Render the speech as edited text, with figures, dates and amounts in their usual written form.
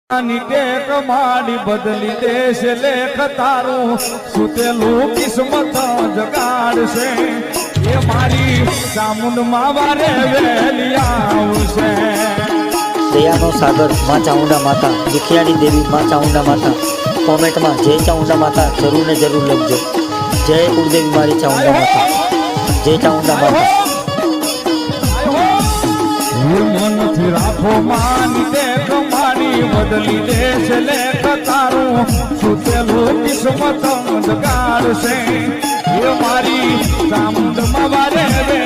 tech માડી બદલી દેશ લેખ તારું સુતેલું કિસ્મત જગાડશે એ મારી ચામુંડ માં વારે વેલી આવશે દયાનો સાગર માં ચામુંડા માતા દીખિયાની દેવી માં ચામુંડા માતા કોમેન્ટમાં જય ચામુંડા માતા જરૂર ને જરૂર લખજો જય કુળદેવી મારી ચામુંડા માતા જય ચામુંડા માતા મનથી રાખો માની ટેક માડી બદલી દેશ લેખ તારું સુતેલું કિસ્મત જગાડશે એ મારી ચામુંડ માં વારે